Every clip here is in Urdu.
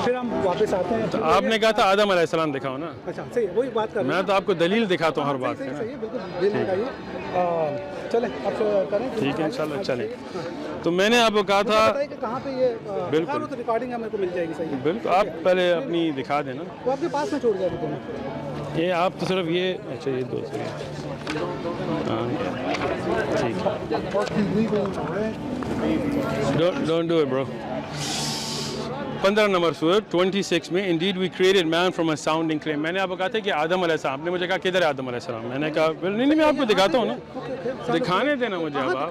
پھر ہم واپس آتے ہیں. تو آپ نے کہا تھا آدم علیہ السلام دکھاؤ نا. اچھا صحیح ہے, وہی بات کر رہے ہیں. میں تو آپ کو دلیل دکھاتا ہوں ہر بات صحیح کی. صحیح ہے, بالکل دلیل دکھائیے. چلیں اب کریں. ٹھیک ہے انشاءاللہ چلیں. تو میں نے آپ کو کہا تھا بتائیے کہ کہاں پہ یہ بالکل تو ریکارڈنگ میرے کو مل جائے گی. صحیح ہے, بالکل آپ پہلے اپنی دکھا دینا. وہ آپ کے پاس میں چھوڑ جائے گا. یہ آپ تو صرف یہ اچھا یہ دو ہاں ٹھیک ڈونٹ ڈو اٹ برو. 15 نمبر سورت 26 میں indeed we created man from a sounding clay. میں نے آپ کو کہا تھا کہ آدم علیہ السلام. آپ نے مجھے کہا کدھر ہے آدم علیہ السلام. میں نے کہا نہیں میں آپ کو دکھاتا ہوں نا, دکھانے دینا مجھے. اب آپ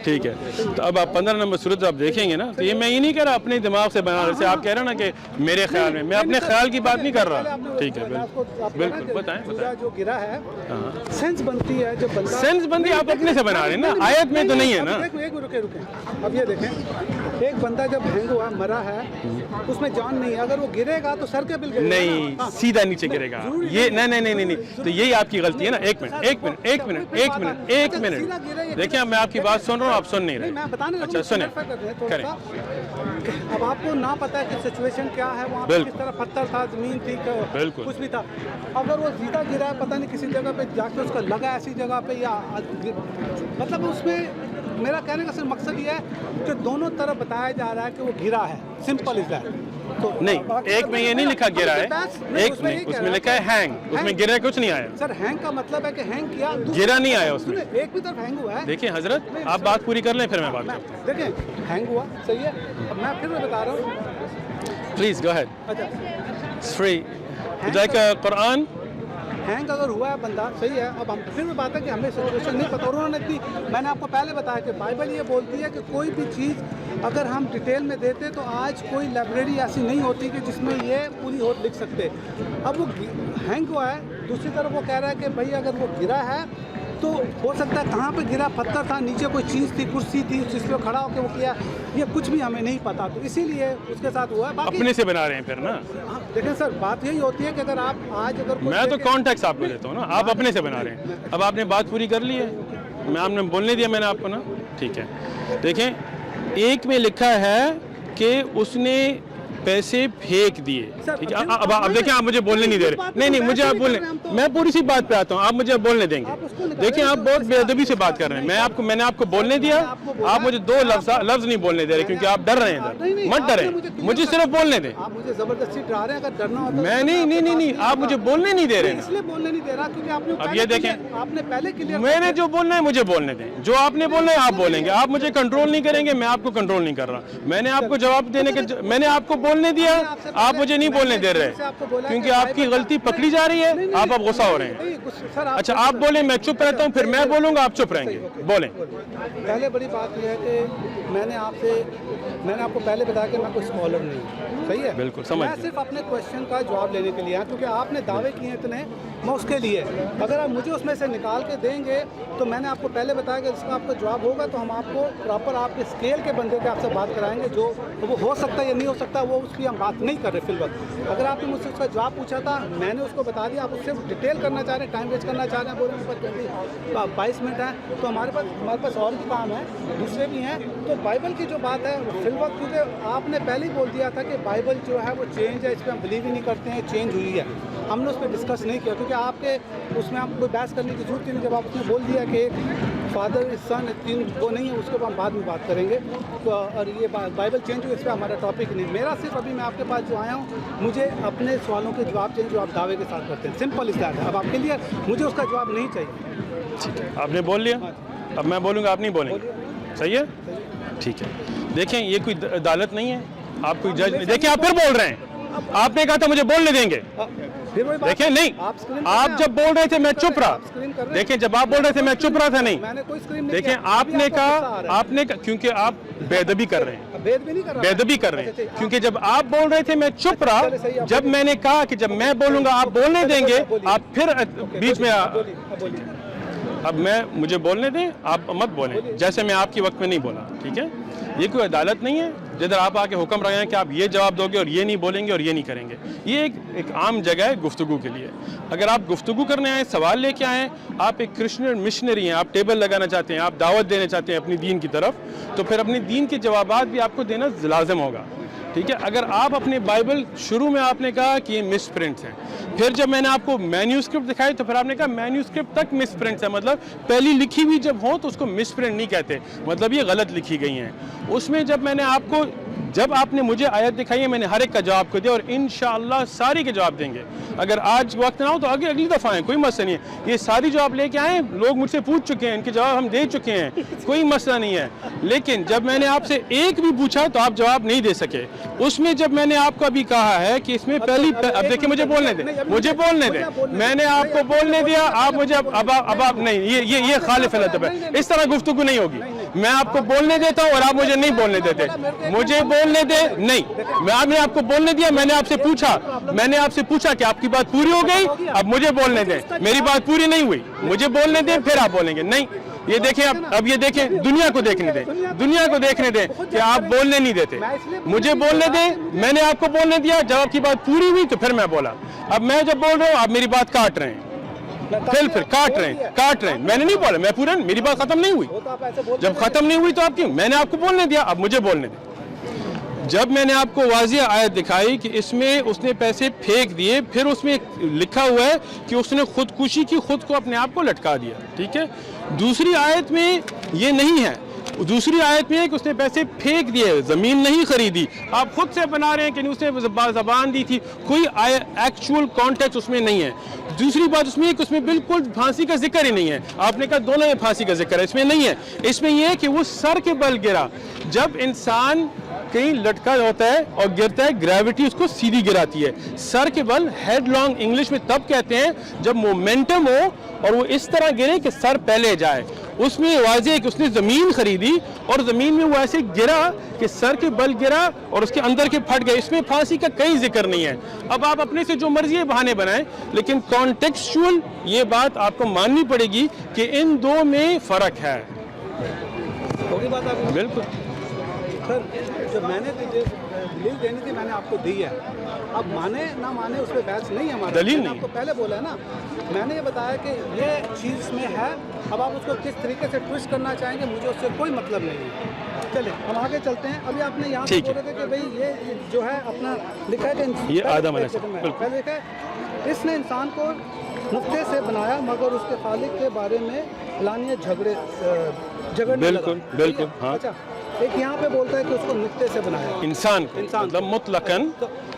ٹھیک ہے. تو اب آپ 15 نمبر سورت آپ دیکھیں گے نا, تو یہ میں یہ نہیں کہہ رہا اپنے دماغ سے بنا رہے. آپ کہہ رہے ہیں نا کہ میرے خیال میں اپنے خیال کی بات نہیں کر رہا. ٹھیک ہے بالکل بتائیں. جو گرا ہے سینس بنتی ہے, جو بندہ سینس بندی آپ اپنے سے بنا رہے ہیں نا, آیت میں تو نہیں ہے نا. رکے اب یہ دیکھیں, ایک بندہ جب ہینگ ہوا مرا ہے, اس میں جان نہیں ہے. اگر وہ گرے گا تو سر کے بل گرے گا, نہیں سیدھا نیچے گرے گا. یہ نہیں تو یہی آپ کی غلطی ہے نا. ایک منٹ دیکھیں, اب میں آپ کی بات سن رہا ہوں, آپ سن نہیں رہے. اچھا سنیں کریں. اب آپ کو نہ پتا ہے کہ سچویشن کیا ہے وہاں پہ, کس طرح پتھر تھا, زمین تھی, کچھ بھی تھا. اگر وہ سیدھا گرا ہے, پتہ نہیں کسی جگہ پہ جا کے اس کا لگا ایسی جگہ پہ, یا مطلب اس میں میرا کہنے کا صرف مقصد یہ ہے کہ دونوں طرف بتایا جا رہا ہے کہ وہ گرا ہے. Simple is that. نہیں ایک میں یہ نہیں لکھا گرا ہے, ایک میں اس میں لکھا ہے ہینگ. اس میں گرا کچھ نہیں آیا سر. ہینگ کا مطلب ہے کہ ہینگ کیا, گرا نہیں آیا اس میں. ایک بھی طرف ہینگ ہوا ہے. دیکھیں حضرت آپ بات پوری کر لیں پھر میں بات کرتا ہوں. دیکھیں ہینگ ہوا صحیح ہے. اب میں پھر بتا رہا ہوں, please go head. It's free like Quran. Hang اگر ہوا ہے بندہ صحیح ہے. اب ہم پھر بھی بات ہے کہ ہمیں سچویشن نہیں پتا. انہوں نے اتنی, میں نے آپ کو پہلے بتایا کہ بائبل یہ بولتی ہے کہ کوئی بھی چیز اگر ہم ڈیٹیل میں دیتے تو آج کوئی لائبریری ایسی نہیں ہوتی کہ جس میں یہ پوری ہو لکھ سکتے. اب وہ ہینگ ہوا ہے, دوسری طرف وہ کہہ رہا ہے کہ بھائی اگر وہ گرا ہے تو ہو سکتا ہے کہاں پہ گرا, پتھر تھا, نیچے کوئی چیز تھی, کرسی تھی, جس پہ کھڑا ہو کے وہ کیا, یہ کچھ بھی ہمیں نہیں پتا. تو اسی لیے اس کے ساتھ ہوا ہے. اپنے سے بنا رہے ہیں پھر نا. دیکھیں سر بات یہی ہوتی ہے کہ اگر آپ آج اگر میں تو کانٹیکس آپ کو دیتا ہوں نا, آپ اپنے سے بنا رہے ہیں. اب آپ نے بات پوری کر لی ہے, میں آپ نے بولنے دیا میں نے آپ کو نا. ٹھیک ہے دیکھیں, ایک میں لکھا ہے کہ اس نے پیسے پھینک دیے. ٹھیک ہے اب دیکھیں آپ مجھے بولنے نہیں دے رہے. نہیں مجھے آپ بولنے, میں پوری سی بات پہ آتا ہوں, آپ مجھے بولنے دیں گے. دیکھیں آپ بہت بے ادبی سے بات کر رہے ہیں. میں نے آپ کو بولنے دیا, آپ مجھے دو لفظ نہیں بولنے دے رہے کیونکہ آپ ڈر رہے ہیں ادھر. مت ڈریں, مجھے صرف بولنے دیں. آپ مجھے زبردستی ڈرا رہے ہیں. اگر ڈرنا ہوتا میں نہیں آپ مجھے بولنے نہیں دے رہے ہیں. اس لیے بولنے نہیں دے رہا کیونکہ آپ نے اب یہ دیکھیں, آپ نے پہلے کلیئر, میں نے جو بولنا ہے مجھے بولنے دیں. جو آپ نے بولنا ہے آپ بولیں گے. آپ مجھے کنٹرول نہیں کریں گے, میں آپ کو کنٹرول نہیں کر رہا. میں نے آپ کو جواب دینے کے, میں نے آپ کو بولنے دیا, آپ مجھے نہیں بولنے دے رہے کیونکہ آپ کی غلطی پکڑی جا رہی ہے. آپ اب غصہ ہو رہے ہیں. اچھا آپ بولیں, میں چپ رہتا ہوں, پھر میں بولوں گا آپ چپ رہیں گے. بولیں. پہلے بڑی بات یہ ہے کہ میں نے آپ کو پہلے بتایا کہ میں کوئی اسکالر نہیں ہوں. صحیح ہے, بالکل سمجھ. میں صرف اپنے کوشچن کا جواب لینے کے لیے, کیونکہ آپ نے دعوے کیے ہیں اتنے, میں اس کے لیے. اگر آپ مجھے اس میں سے نکال کے دیں گے تو میں نے آپ کو پہلے بتایا کہ اس کا آپ کا جواب ہوگا تو ہم آپ کو پراپر آپ کے اسکیل کے بندے کے آپ سے بات کرائیں گے. جو وہ ہو سکتا ہے یا نہیں ہو سکتا وہ اس کی ہم بات نہیں کر رہے فی الوقت. اگر آپ نے مجھ سے اس کا جواب پوچھا تھا, میں نے اس کو بتا دیا. آپ اس سے ڈیٹیل کرنا چاہ رہے ہیں, ٹائم ویسٹ کرنا چاہ رہے ہیں, بولے میرے پاس 22 منٹ ہیں تو ہمارے پاس اور بھی کام ہے, دوسرے بھی ہیں. تو بائبل کی جو بات ہے فی الوقت, کیونکہ آپ نے پہلے ہی بول دیا تھا کہ بائبل جو ہے وہ چینج ہے, اس پہ ہم بلیو ہی نہیں کرتے ہیں, چینج ہوئی ہے. ہم نے اس پہ ڈسکس نہیں کیا کیونکہ آپ کے اس میں آپ کو بحث کرنے کی ضرورت نہیں. جب آپ نے بول دیا کہ فادر سن تین وہ نہیں ہے, اس کے بعد ہم بعد میں بات کریں گے. اور یہ بائبل چینج ہوئی, اس پہ ہمارا ٹاپک نہیں. میرا صرف ابھی میں آپ کے پاس جو آیا ہوں, مجھے اپنے سوالوں کے جواب چاہیے جو آپ دعوے کے ساتھ کرتے ہیں. سمپل اس طرح. اب آپ کے لیے مجھے اس کا جواب نہیں چاہیے. آپ نے بول لیا, اب میں بولوں گا, آپ نہیں بولیں گے. صحیح ہے, ٹھیک ہے. دیکھیں یہ کوئی عدالت نہیں ہے, آپ کوئی جج نہیں. دیکھیں آپ پھر بول رہے ہیں, آپ نے کہا تھا مجھے بولنے دیں گے. دیکھیں نہیں, آپ جب بول رہے تھے میں چپ رہا. دیکھیں جب آپ بول رہے تھے میں چپ رہا تھا. نہیں دیکھیں آپ نے کہا کیونکہ آپ بے ادبی کر رہے ہیں, بے ادبی کر رہے ہیں. کیونکہ جب آپ بول رہے تھے میں چپ رہا, جب میں نے کہا کہ جب میں بولوں گا آپ بولنے دیں گے, آپ پھر بیچ میں. اب مجھے بولنے دیں, آپ مت بولیں جیسے میں آپ کے وقت میں نہیں بولا. ٹھیک ہے, یہ کوئی عدالت نہیں ہے جدھر آپ آ کے حکم رہے ہیں کہ آپ یہ جواب دو گے اور یہ نہیں بولیں گے اور یہ نہیں کریں گے. یہ ایک عام جگہ ہے گفتگو کے لیے. اگر آپ گفتگو کرنے آئیں, سوال لے کے آئیں, آپ ایک کرسچن مشنری ہیں, آپ ٹیبل لگانا چاہتے ہیں, آپ دعوت دینا چاہتے ہیں اپنی دین کی طرف, تو پھر اپنی دین کے جوابات بھی آپ کو دینا لازم ہوگا. ٹھیک ہے. اگر آپ اپنے بائبل شروع میں آپ نے کہا کہ یہ مس پرنٹس ہیں, پھر جب میں نے آپ کو مینیوسکرپٹ دکھائی تو پھر آپ نے کہا مینیوسکرپٹ تک مس پرنٹس ہیں, مطلب پہلی لکھی ہوئی جب ہو تو اس کو مس پرنٹ نہیں کہتے, مطلب یہ غلط لکھی گئی ہیں. اس میں جب میں نے آپ کو, جب آپ نے مجھے آیت دکھائی ہے, میں نے ہر ایک کا جواب کو دیا اور انشاءاللہ ساری کے جواب دیں گے. اگر آج وقت نہ ہو تو اگلی دفعہ آئیں, کوئی مسئلہ نہیں ہے. یہ ساری جواب لے کے آئیں, لوگ مجھ سے پوچھ چکے ہیں, ان کے جواب ہم دے چکے ہیں, کوئی مسئلہ نہیں ہے. لیکن جب میں نے آپ سے ایک بھی پوچھا تو آپ جواب نہیں دے سکے. اس میں جب میں نے آپ کو ابھی کہا ہے کہ اس میں پہلی, اب دیکھیں مجھے بولنے دیں, مجھے بولنے دیں, میں نے آپ کو بولنے دیا, آپ مجھے اب آپ نہیں, یہ خالف الادب ہے, اس طرح گفتگو نہیں ہوگی. میں آپ کو بولنے دیتا ہوں اور آپ مجھے نہیں بولنے دیتے. مجھے بولنے دیں, نہیں, میں نے آپ کو بولنے دیا, میں نے آپ سے پوچھا کہ آپ کی بات پوری ہو گئی, اب مجھے بولنے دیں. میری بات پوری نہیں ہوئی, مجھے بولنے دیں, پھر آپ بولیں گے. نہیں, یہ دیکھیں, اب یہ دیکھیں, دنیا کو دیکھنے دیں, دنیا کو دیکھنے دیں کہ آپ بولنے نہیں دیتے. مجھے بولنے دیں, میں نے آپ کو بولنے دیا, جب آپ کی بات پوری ہوئی تو پھر میں بولا. اب میں جب بول رہا ہوں آپ میری بات کاٹ رہے ہیں, پھر کاٹ رہے ہیں. میں نے نہیں بولا, میں پورا, میری بات ختم نہیں ہوئی. جب ختم نہیں ہوئی تو آپ کیوں, میں نے آپ کو بولنے دیا, اب مجھے بولنے دیں. جب میں نے آپ کو واضح آیت دکھائی کہ اس میں اس نے پیسے پھینک دیے, پھر اس میں لکھا ہوا ہے کہ اس نے خودکشی کی, خود کو اپنے آپ کو لٹکا دیا. ٹھیک ہے, دوسری آیت میں یہ نہیں ہے. دوسری آیت میں ہے کہ اس نے پیسے پھینک دیے, زمین نہیں خریدی. آپ خود سے بنا رہے ہیں کہ اس نے زبان دی تھی, کوئی ایکچوئل کانٹیکٹ اس میں نہیں ہے. دوسری بات اس میں ہے کہ اس میں بالکل پھانسی کا ذکر ہی نہیں ہے. آپ نے کہا دونوں میں پھانسی کا ذکر ہے, اس میں نہیں ہے. اس میں یہ ہے کہ وہ سر کے بل گرا. جب انسان کہیں لٹکا ہوتا ہے اور گرتا ہے, گریوٹی اس کو سیدھی گراتی ہے. سر کے بل, ہیڈ لانگ انگلش میں تب کہتے ہیں جب مومنٹم ہو اور وہ اس طرح گرے کہ سر پہلے جائے. اس میں واضح ہے کہ اس نے زمین خریدی اور زمین میں وہ ایسے گرا کہ سر کے بل گرا اور اس کے اندر کے پھٹ گئے. اس میں پھانسی کا کئی ذکر نہیں ہے. اب آپ اپنے سے جو مرضی بہانے بنائیں, لیکن کانٹیکسچول یہ بات آپ کو ماننی پڑے گی کہ ان دو میں فرق ہے. ہوگی بات آپ بالکل. سر, جب میں نے دلیل دینی تھی میں نے آپ کو دی ہے. اب مانے نہ مانے اس پہ بحث نہیں ہے ہمارا. دلیل نہیں. آپ کو پہلے بولا ہے نا, میں نے یہ بتایا کہ یہ چیز میں ہے. اب آپ اس کو کس طریقے سے ٹوسٹ کرنا چاہیں گے, مجھے اس سے کوئی مطلب نہیں ہے. چلے ہم آگے چلتے ہیں. ابھی آپ نے یہاں پہ بول رہے تھے کہ بھئی یہ جو ہے اپنا لکھا ہے کہ یہ آدم علیہ السلام, پہلے لکھا ہے اس نے انسان کو نقطے سے بنایا مگر اس کے خالق کے بارے میں اعلانیہ جھگڑنے لگا. بالکل. ہاں, اچھا, ایک یہاں پہ بولتا ہے کہ اس کو نقطے سے بنایا انسان کو, مطلب مطلقاً.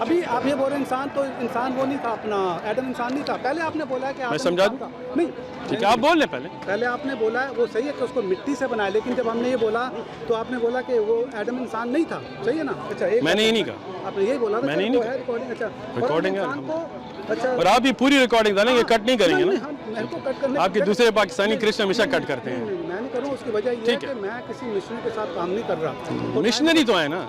ابھی آپ یہ بول رہے ہیں انسان, تو انسان وہ نہیں تھا اپنا, ایڈم انسان نہیں تھا. پہلے آپ نے بولا کہ میں سمجھا دوں, نہیں, ٹھیک ہے, آپ بول لیں پہلے آپ نے بولا ہے وہ صحیح ہے کہ اس کو مٹی سے بنایا, لیکن جب ہم نے یہ بولا تو آپ نے بولا کہ وہ ایڈم انسان نہیں تھا. صحیح ہے نا. اچھا, میں نے یہ نہیں کہا, آپ نے یہی بولا میں نے نہیں کہا. ریکارڈنگ. اچھا, ریکارڈنگ ہے. اچھا, اور آپ بھی پوری ریکارڈنگ ڈالیں گے, کٹ نہیں کریں گے نا. میں کو کٹ کرنے, آپ کے دوسرے پاکستانی کرسچن ہمیشہ کٹ کرتے ہیں. میں نہیں کروں, اس کی وجہ یہ ہے کہ میں کسی مشنری کے ساتھ کام نہیں کر رہا. مشنری تو ہے نا,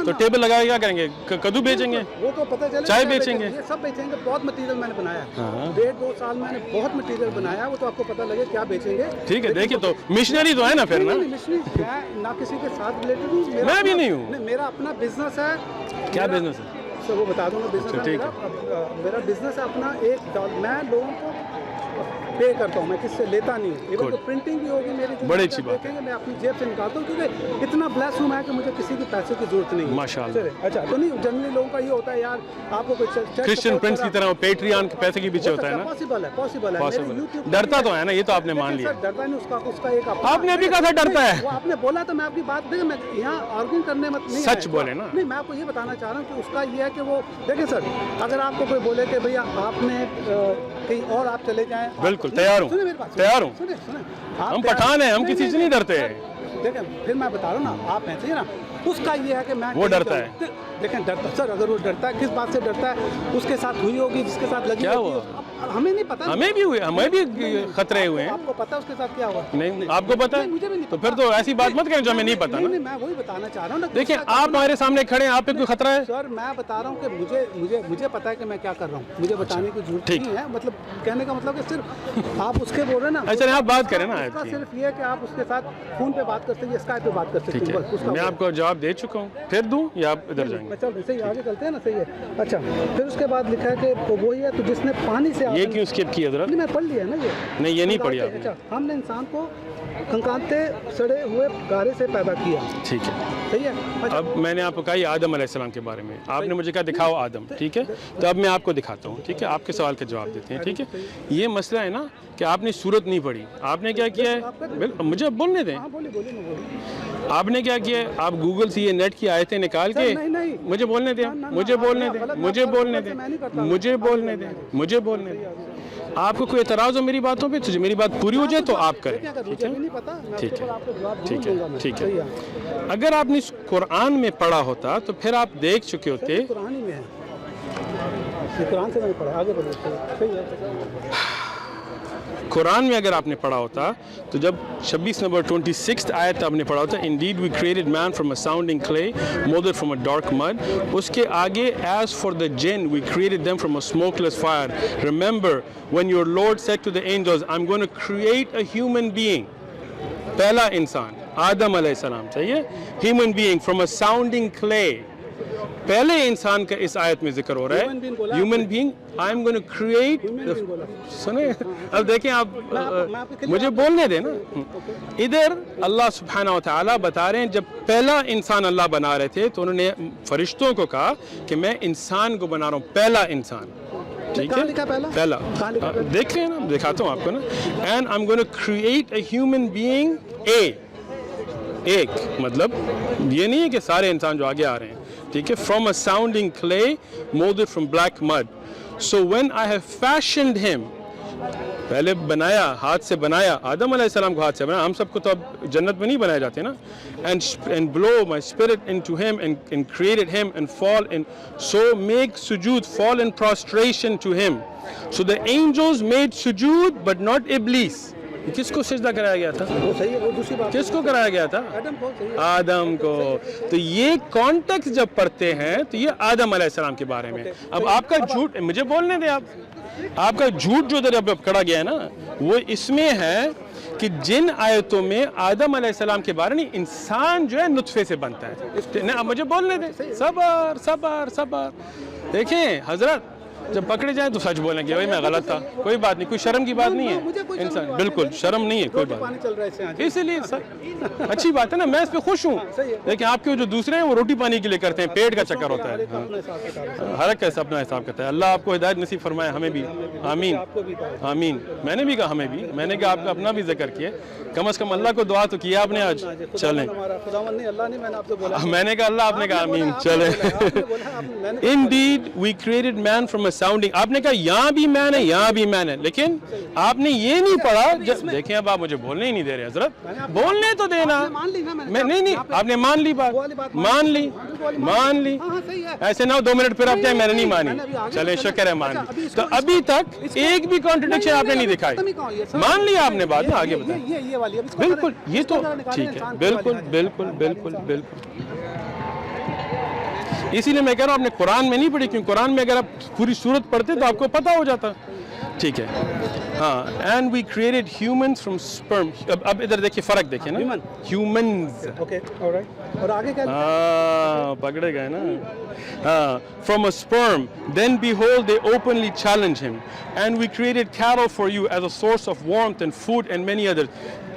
تو ٹیبل لگا کے کیا کریں گے, کدو بیچیں گے, وہ تو پتہ چلے, چائے بیچیں گے, یہ سب بیچیں گے. بہت مٹیریل میں نے بنایا ہے, 1.5-2 سال میں نے بہت مٹیریل بنایا, وہ تو آپ کو پتہ لگے کیا بیچیں گے. ٹھیک ہے, دیکھیے تو مشنری تو ہے نا پھر نا. مشنری میں نہ کسی کے ساتھ ریلیٹڈ ہوں, میں بھی نہیں ہوں. میرا اپنا بزنس ہے. کیا بزنس ہے سر وہ بتا دوں گا. بزنس میرا بزنس ہے اپنا. میں لوگوں کو پے کرتا ہوں, میں کس سے لیتا نہیں ہوں. ایون تو پرنٹنگ بھی ہوگی میری, بڑی اچھی بات ہے. میں اپنی جیب سے نکالتا ہوں کیونکہ اتنا بلیس ہوں میں کہ مجھے کسی کے پیسے کی ضرورت نہیں ہے. ماشاءاللہ. اچھا, تو نہیں, جنرلی لوگوں کا یہ ہوتا ہے یار آپ کو کوئی کرسچن پرنس کی طرح پیٹریان کے پیسے کے پیچھے ہوتا ہے نا. پاسبل ہے. ڈرتا تو ہے نا, یہ تو آپ نے مان لیا. ڈرتا نہیں, اس کا ایک آپ نے بھی کہا تھا ڈرتا ہے. وہ آپ نے بولا تو میں آپ کی بات دیکھیں, میں یہاں آرگن کرنے مت نہیں, سچ بولے نا. نہیں, میں آپ کو یہ بتانا چاہ رہا ہوں کہ اس کا یہ ہے کہ وہ دیکھیں سر, اگر آپ کو کوئی بولے کہ بھیا آپ نے کہیں اور آپ چلے جائیں, بالکل تیار ہوں, تیار ہوں. ہم پٹھان ہیں, ہم کسی سے نہیں ڈرتے ہیں. دیکھیں پھر میں بتا رہا ہوں نا, آپ ہیں ٹھیک ہے نا. اس کا یہ ہے کہ میں وہ ڈرتا ہے. دیکھیں ڈرتا سر, اگر وہ ڈرتا ہے کس بات سے ڈرتا ہے, اس کے ساتھ ہوئی ہوگی جس کے ساتھ لگی ہوگی. ہمیں نہیں پتا, ہمیں بھی ہوئے, ہمیں بھی خطرے ہوئے ہیں. آپ کو پتا اس کے ساتھ کیا ہوا؟ نہیں, آپ کو پتا ہے, مجھے بھی نہیں. تو پھر تو ایسی بات مت کریں جو ہمیں نہیں پتا نا. میں وہی بتانا چاہ رہا ہوں نا. دیکھیں آپ ہمارے سامنے کھڑے ہیں, آپ پہ کوئی خطرہ ہے؟ سر میں بتا رہا ہوں کہ مجھے پتا ہے کہ میں کیا کر رہا ہوں, مجھے بتانے کی ضرورت نہیں ہے. مطلب کہنے کا مطلب کہ صرف آپ اس کے بول رہے ہیں نا. اچھا, آپ بات کریں نا. صرف یہ ہے کہ آپ اس کے ساتھ فون پہ بات کر سکتے ہیں, اسکائپ پہ بات کر سکتے ہیں. میں آپ کو جواب دے چکا ہوں, پھر دوں یا آپ ادھر جائیں گے؟ چل صحیح, آگے چلتے ہیں نا. صحیح ہے. اچھا, پھر اس کے بعد لکھا ہے کہ وہی ہے تو جس نے پانی سے یہ کیوں اسکپ کیا حضرت؟ نہیں میں پڑھ لیا نا یہ. نہیں یہ نہیں پڑھی آپ نے. اچھا ہم نے انسان کو کھنکانتے سڑے ہوئے گارے سے پیدا کیا. ٹھیک ہے. صحیح ہے. اب میں نے آپ کو کہا یہ آدم علیہ السلام کے بارے میں, آپ نے مجھے کہا دکھاؤ آدم, ٹھیک ہے, تو اب میں آپ کو دکھاتا ہوں, ٹھیک ہے, آپ کے سوال کا جواب دیتے ہیں, ٹھیک ہے. یہ مسئلہ ہے نا کہ آپ نے سورت نہیں پڑھی, آپ نے کیا کیا ہے, مجھے بولنے دیں, آپ نے کیا کیا ہے, آپ گوگل سے یہ نیٹ کی آیتیں نکال کے, مجھے بولنے دیں, مجھے بولنے دیں, مجھے بولنے دیں, مجھے بولنے دیں, مجھے بولنے دیں. آپ کو کوئی اعتراض ہو میری باتوں پہ تو میری بات پوری ہو جائے تو آپ کریں, ٹھیک ہے, ٹھیک ہے, ٹھیک ہے, ٹھیک ہے. اگر آپ نے قرآن میں پڑھا ہوتا تو پھر آپ دیکھ چکے ہوتے. قرآن ہی میں ہے, قرآن سے میں نے پڑھا, آگے بڑھو. قرآن میں اگر آپ نے پڑھا ہوتا تو جب 26 نمبر 26 آیت آپ نے پڑھا ہوتا, indeed we created man from a sounding clay molded from a dark mud. اس کے آگے as for the jinn we created them from a smokeless fire. Remember when your Lord said to the angels I'm going to create a human being. پہلا انسان آدم علیہ السلام, چاہیے, human being from a sounding clay. پہلے انسان کا اس آیت میں ذکر ہو رہا ہے, human being I am going to create. سنیں اب دیکھیں آپ, مجھے بولنے دیں نا. ادھر اللہ سبحانہ وتعالی بتا رہے ہیں جب پہلا انسان اللہ بنا رہے تھے تو انہوں نے فرشتوں کو کہا کہ میں انسان کو بنا رہا ہوں, پہلا انسان, ٹھیک ہے, پہلا. دیکھ لیں نا, دکھاتا ہوں آپ کو نا. and I'm going to create a human being ایک مطلب یہ نہیں ہے کہ سارے انسان جو آگے آ رہے ہیں, ٹھیک ہے, from a sounding clay molded from black mud. So when I have fashioned him, پہلے بنایا, ہاتھ سے بنایا, آدم علیہ السلام کو ہاتھ سے بنایا, ہم سب کو تو اب جنت میں نہیں بنائے جاتے نا. and blow my spirit into him and created him and fall in, so make sujood, fall in prostration to him. So the angels made sujood but not Iblis. کس کو سجدہ کرایا گیا تھا, کس کو کرایا گیا تھا, آدم کو. تو یہ کانٹیکس جب پڑھتے ہیں تو یہ آدم علیہ السلام کے بارے میں. اب آپ کا جھوٹ, مجھے بولنے دیں, آپ کا جھوٹ جو ادھر اب کڑا گیا ہے نا وہ اس میں ہے کہ جن آیتوں میں آدم علیہ السلام کے بارے میں انسان جو ہے نطفے سے بنتا ہے. اب مجھے بولنے دیں, صبر صبر صبر. دیکھیں حضرت جب پکڑے جائیں تو سچ بولیں گے, بھائی میں غلط تھا, کوئی بات نہیں, کوئی شرم کی بات نہیں ہے, انسان بالکل شرم نہیں ہے, کوئی بات. اسی لیے اچھی بات ہے نا, میں اس پہ خوش ہوں. لیکن آپ کے جو دوسرے ہیں وہ روٹی پانی کے لیے کرتے ہیں, پیٹ کا چکر ہوتا ہے, ہر ایک کیسا اپنا حساب کرتا ہے. اللہ آپ کو ہدایت نصیب فرمائے, ہمیں بھی, آمین آمین. میں نے بھی کہا ہمیں بھی, میں نے کہا آپ کا اپنا بھی ذکر کیا, کم از کم اللہ کو دعا تو کیا آپ نے آج. چلیں, میں نے کہا اللہ, آپ نے کہا آمین. چلیں. Indeed we created man from a sounding. آپ نے کہا یہاں بھی مین ہے, یہاں بھی مین ہے, لیکن آپ نے یہ نہیں پڑھا. دیکھیں اب آپ مجھے بولنے ہی نہیں دے رہے حضرت, بولنے تو دینا. میں نہیں, آپ نے مان لی بات, مان لی, مان لی. ایسے نہ 2 منٹ پھر آپ کہیں میں نے نہیں مانی. چلیں شکر ہے مان لی. تو ابھی تک ایک بھی کانٹرڈکشن آپ نے نہیں دکھائی, مان لی آپ نے بات. آگے بتائیں. بالکل, یہ تو ٹھیک ہے, بالکل بالکل بالکل بالکل. اسی لیے میں کہہ رہا ہوں آپ نے قرآن میں نہیں پڑھی, کیوں قرآن میں اگر آپ پوری سورت پڑھتے تو آپ کو پتہ ہو جاتا. ٹھیک ہے, ہاں. and we created humans from sperm. اب ادھر دیکھیے فرق دیکھیں نا, humans. اور آگے کیا, ہاں پکڑے گئے نا, ہاں, from a sperm. Then behold they openly challenge him. And we created cattle for you as a source of warmth and food and many others.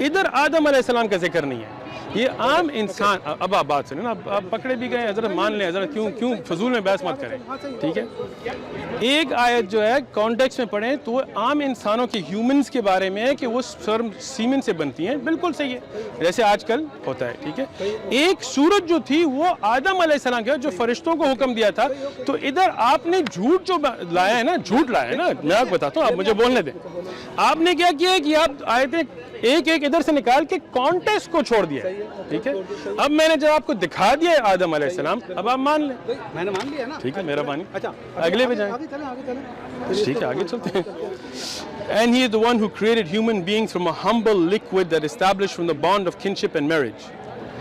ادھر آدم علیہ السلام کا ذکر نہیں ہے, یہ عام انسان. اب آپ بات سنیں نا, آپ پکڑے بھی گئے, حضرت مان لیں, حضرت کیوں فضول میں بحث مت کریں, ٹھیک ہے. ایک آیت جو ہے کانٹیکس میں پڑھیں تو وہ عام انسانوں کے ہیومنز کے بارے میں ہے کہ وہ سیمن سے بنتی ہیں, بالکل صحیح ہے, جیسے آج کل ہوتا ہے, ٹھیک ہے. ایک سورت جو تھی وہ آدم علیہ السلام کا جو فرشتوں کو حکم دیا تھا. تو ادھر آپ نے جھوٹ جو لایا ہے نا, جھوٹ لایا ہے نا, میں آپ کو بتاتا ہوں, آپ مجھے بولنے دیں. آپ نے کیا کیا ہے کہ آپ آیتیں ایک ایک ادھر سے نکال کے کانٹیکسٹ کو چھوڑ دیا, ٹھیک ہے. اب میں نے جب آپ کو دکھا دیا ہے آدم علیہ السلام, اب آپ مان لیں. میں نے مان لیا نا, ٹھیک ہے, میرا بانی. اگلے پہ جائیں, ٹھیک ہے, آگے چلتے ہیں. And he is the one who created human beings from a humble liquid that established from the bond of kinship and marriage.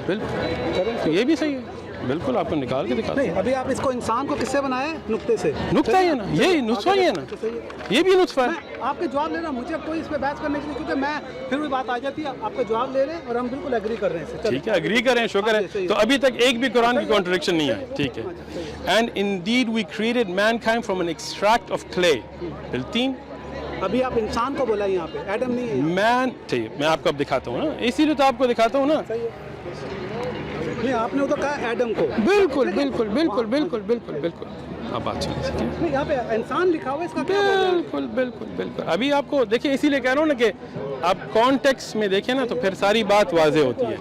بالکل یہ بھی صحیح ہے, بالکل آپ کو نکال کے دکھا. نہیں, ابھی آپ اس کو انسان کو کس سے بنایا ہے, نقطے سے. نقطہ ہی ہے نا, یہی نطفہ ہی ہے نا, یہ بھی نطفہ ہے. آپ کے جواب لے رہا ہوں, مجھے کوئی اس پہ بحث کرنے کے لیے, کیونکہ میں پھر بھی بات آ جاتی ہے, آپ کے جواب لے رہے ہیں اور ہم بالکل ایگری کر رہے ہیں. ٹھیک ہے, ایگری کریں, شکر ہے. تو ابھی تک ایک بھی قرآن کی کانٹرڈکشن نہیں ہے, ٹھیک ہے. And indeed we created mankind from an extract of clay. 3 ابھی آپ انسان کو بولا یہاں پہ, ایڈم نہیں ہے. میں ٹھیک میں آپ کو اب دکھاتا ہوں نا, اسی لیے تو آپ کو دکھاتا ہوں نا. نہیں آپ نے تو کہا ایڈم کو. بالکل بالکل بالکل بالکل بالکل بالکل. اب بات سنیں, یہاں پہ انسان لکھا ہوا ہے, اس کا کیا بالکل بالکل بالکل. ابھی آپ کو دیکھیں, اسی لیے کہہ رہا ہوں نا کہ آپ کانٹیکسٹ میں دیکھیں نا تو پھر ساری بات واضح ہوتی ہے.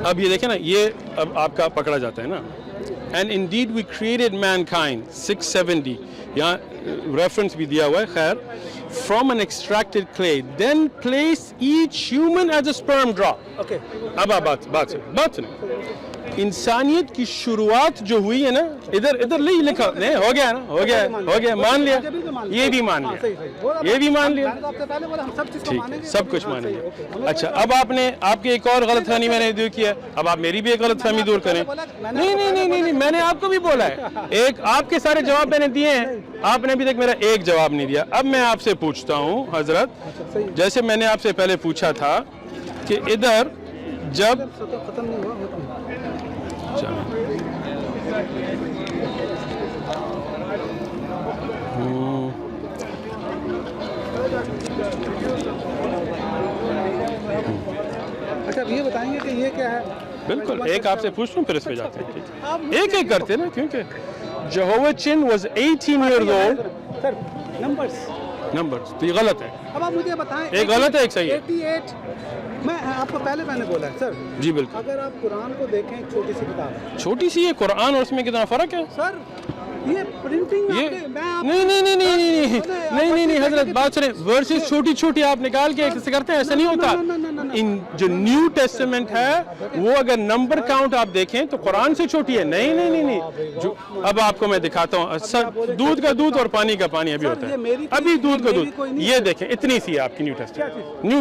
اب یہ دیکھیں نا, یہ اب آپ کا پکڑا جاتا ہے نا. And indeed we created mankind 670 یہاں ریفرنس بھی دیا ہوا ہے, خیر, from an extracted clay, then place each human as a sperm drop. Okay اب آپ بات سنیں. انسانیت کی شروعات جو ہوئی ہے نا, ادھر نہیں لکھا, نہیں ہو گیا نا, ہو گیا, مان لیا, یہ بھی مان لیا, یہ بھی مان لیا, ٹھیک, سب کچھ مان لیا. اچھا, اب آپ کی ایک اور غلط فہمی میں نے دور کیا, اب آپ میری بھی ایک غلط فہمی دور کریں. نہیں, میں نے آپ کو بھی بولا ہے, ایک آپ کے سارے جواب میں نے دیے ہیں, آپ نے ابھی تک میرا ایک جواب نہیں دیا. اب میں آپ سے پوچھتا ہوں حضرت, جیسے میں نے آپ سے پہلے پوچھا تھا کہ ادھر جب ختم نہیں ہوا. اچھا اب یہ بتائیں گے کہ یہ کیا ہے؟ بالکل, ایک آپ سے پوچھ لوں پھر اس پہ جاتے ہیں. ایک ایک کرتے نا, کیونکہ جہوہ چن was 18 years old. Sir numbers تو یہ غلط ہے. اب آپ مجھے بتائیں, ایک غلط ہے, ایک صحیح ہے. 88 میں آپ کو پہلے میں نے بولا ہے سر. جی بالکل. اگر آپ قرآن کو دیکھیں, چھوٹی سی کتاب ہے, چھوٹی سی ہے قرآن, اور اس میں کتنا فرق ہے سر. یہ پرنٹنگ نہیں حضرت, بات سنیں, ورسز چھوٹی چھوٹی آپ نکال کے ایسے کرتے ہیں, ایسا نہیں ہوتا. ان جو نیو ٹیسٹمنٹ ہے وہ اگر نمبر کاؤنٹ آپ دیکھیں تو قرآن سے چھوٹی ہے. نہیں, جو اب آپ کو میں دکھاتا ہوں, دودھ کا دودھ اور پانی کا پانی ابھی ہوتا ہے, ابھی دودھ کا دودھ, یہ دیکھیں اتنی سی ہے آپ کی نیو